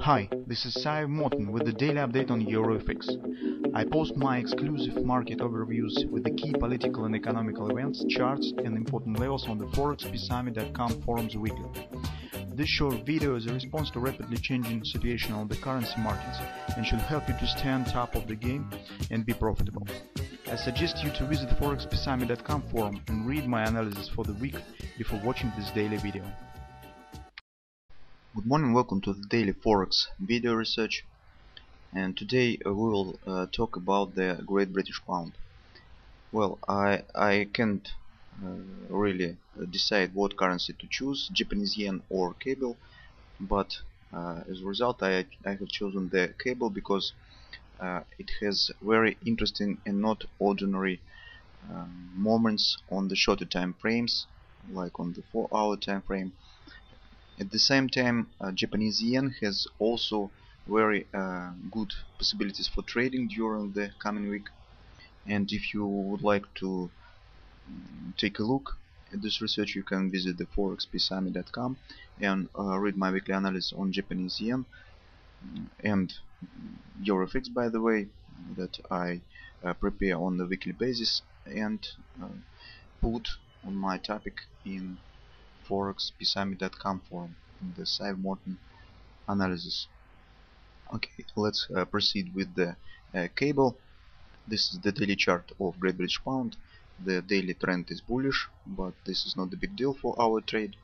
Hi, this is Sive Morten with the daily update on EuroFX. I post my exclusive market overviews with the key political and economical events, charts and important levels on the ForexPeaceArmy.com forums weekly. This short video is a response to rapidly changing situation on the currency markets and should help you to stay on top of the game and be profitable. I suggest you to visit ForexPeaceArmy.com forum and read my analysis for the week before watching this daily video. Good morning, welcome to the daily Forex video research, and today we will talk about the Great British Pound. Well, I can't really decide what currency to choose, Japanese yen or cable, but as a result I have chosen the cable because it has very interesting and not ordinary moments on the shorter time frames, like on the 4-hour time frame. At the same time, Japanese yen has also very good possibilities for trading during the coming week. And if you would like to take a look at this research, you can visit the ForexPeaceArmy.com and read my weekly analysis on Japanese yen and EuroFX, by the way, that I prepare on the weekly basis and put on my topic in ForexPeaceArmy.com forum in the Sive Morten analysis. Okay, let's proceed with the cable. This is the daily chart of Great British Pound. The daily trend is bullish, but this is not a big deal for our trade.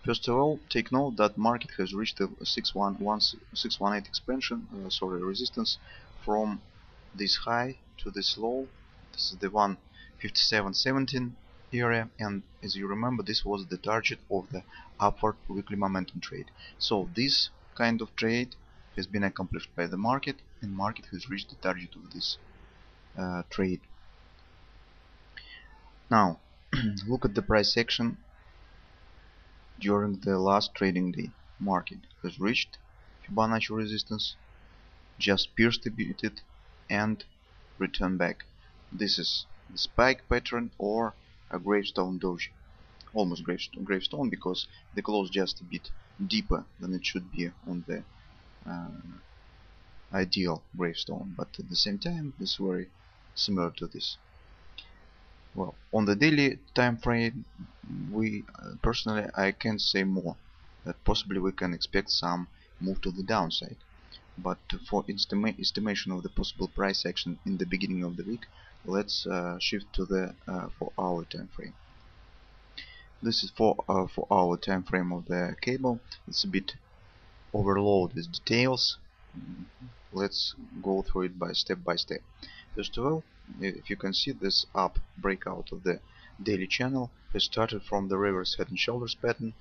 First of all, take note that market has reached a 618 expansion, resistance from this high to this low. This is the 157.17 area, and as you remember, this was the target of the upward weekly momentum trade. So this kind of trade has been accomplished by the market, and market has reached the target of this trade. Now look at the price action during the last trading day. Market has reached Fibonacci resistance, just pierced it and returned back. This is the spike pattern or a gravestone doji, almost gravestone, because the close just a bit deeper than it should be on the ideal gravestone, but at the same time it's very similar to this. Well, on the daily time frame, we personally I can't say more, that possibly we can expect some move to the downside, but for estimation of the possible price action in the beginning of the week, let's shift to the 4-hour time frame. This is for 4-hour time frame of the cable. It's a bit overloaded with details. Let's go through it by step. First of all, if you can see, this up breakout of the daily channel has started from the reverse head and shoulders pattern,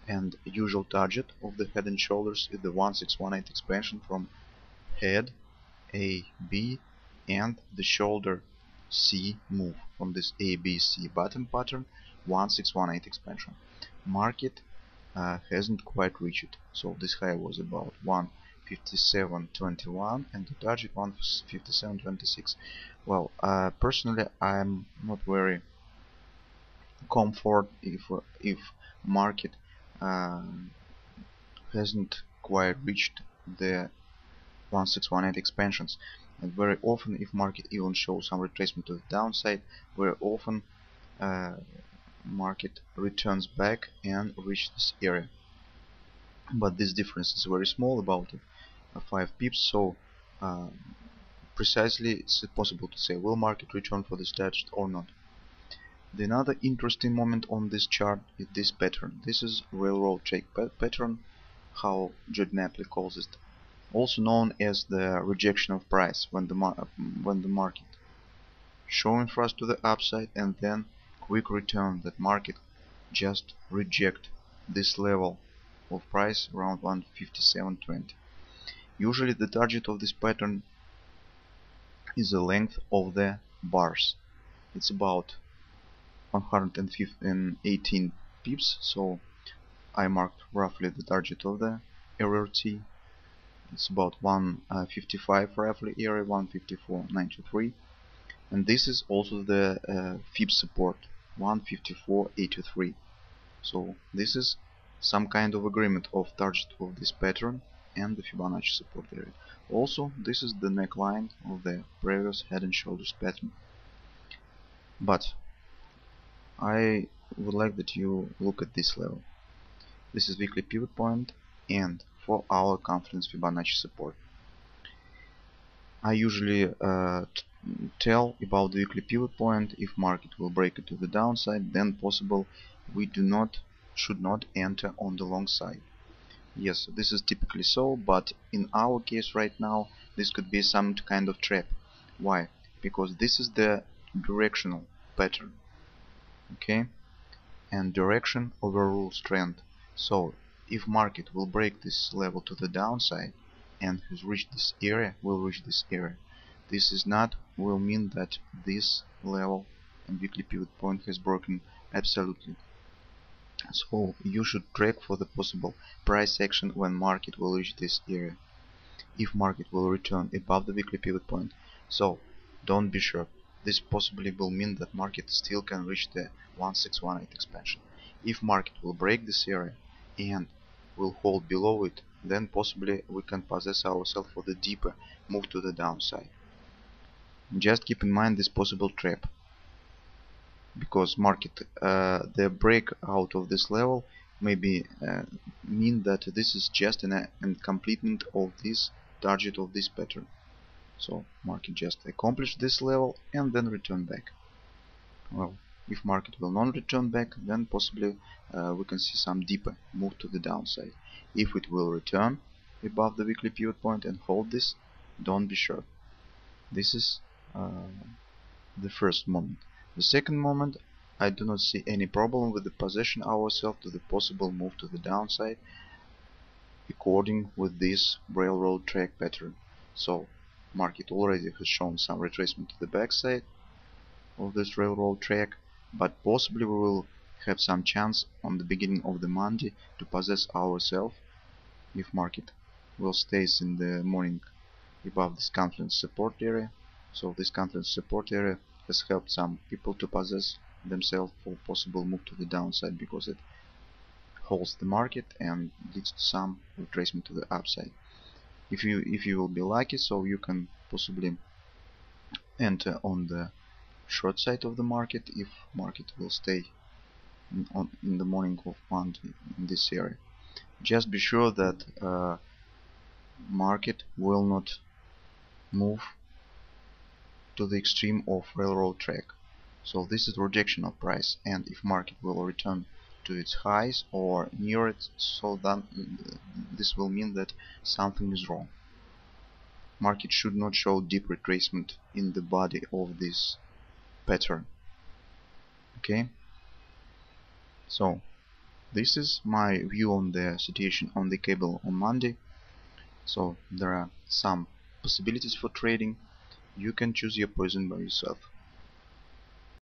and usual target of the head and shoulders is the 1618 expansion from head A, B, and the shoulder C move from this ABC bottom pattern, 1618 expansion. Market hasn't quite reached it, so this high was about 157.21 and the target 157.26. Well, personally I'm not very comfort if market hasn't quite reached the 1618 expansions. And very often, if market even shows some retracement to the downside, very often market returns back and reaches this area. But this difference is very small, about 5 pips, so precisely it's possible to say will market return for this target or not. The another interesting moment on this chart is this pattern. This is railroad track pattern, how Judd Napley calls it, also known as the rejection of price, when the market showing thrust to the upside and then quick return, that market just reject this level of price around 157.20. Usually the target of this pattern is the length of the bars. It's about 118 pips, so I marked roughly the target of the RRT. It's about 155 roughly area, 154.93, and this is also the fib support, 154.83. So this is some kind of agreement of target of this pattern, and the Fibonacci support area. Also, this is the neckline of the previous head and shoulders pattern. But I would like that you look at this level. This is weekly pivot point and 4-hour confidence Fibonacci support. I usually tell about the weekly pivot point. If market will break it to the downside, then possible we should not enter on the long side. Yes, this is typically so, but in our case right now, this could be some kind of trap. Why? Because this is the directional pattern, okay? And direction overrules trend. So if market will break this level to the downside and has reached this area, will reach this area, this is not will mean that this level and weekly pivot point has broken absolutely. So you should track for the possible price action when market will reach this area. If market will return above the weekly pivot point, so don't be sure. This possibly will mean that market still can reach the 1618 expansion. If market will break this area and will hold below it, then possibly we can possess ourselves for the deeper move to the downside. Just keep in mind this possible trap, because market the break out of this level maybe mean that this is just an completement of this target of this pattern. So market just accomplished this level and then return back. Well, if market will not return back, then possibly we can see some deeper move to the downside. If it will return above the weekly pivot point and hold this, don't be sure. This is the first moment. The second moment, I do not see any problem with the position ourselves to the possible move to the downside according with this railroad track pattern. So market already has shown some retracement to the backside of this railroad track, but possibly we will have some chance on the beginning of the Monday to possess ourselves if market will stays in the morning above this confidence support area. So this confidence support area has helped some people to possess themselves for possible move to the downside, because it holds the market and leads to some retracement to the upside. If you will be lucky, so you can possibly enter on the short side of the market if market will stay in the morning of Monday in this area. Just be sure that market will not move to the extreme of railroad track. So this is rejection of price, and if market will return to its highs or near it, so then this will mean that something is wrong. Market should not show deep retracement in the body of this pattern. Okay, so this is my view on the situation on the cable on Monday. So there are some possibilities for trading. You can choose your poison by yourself.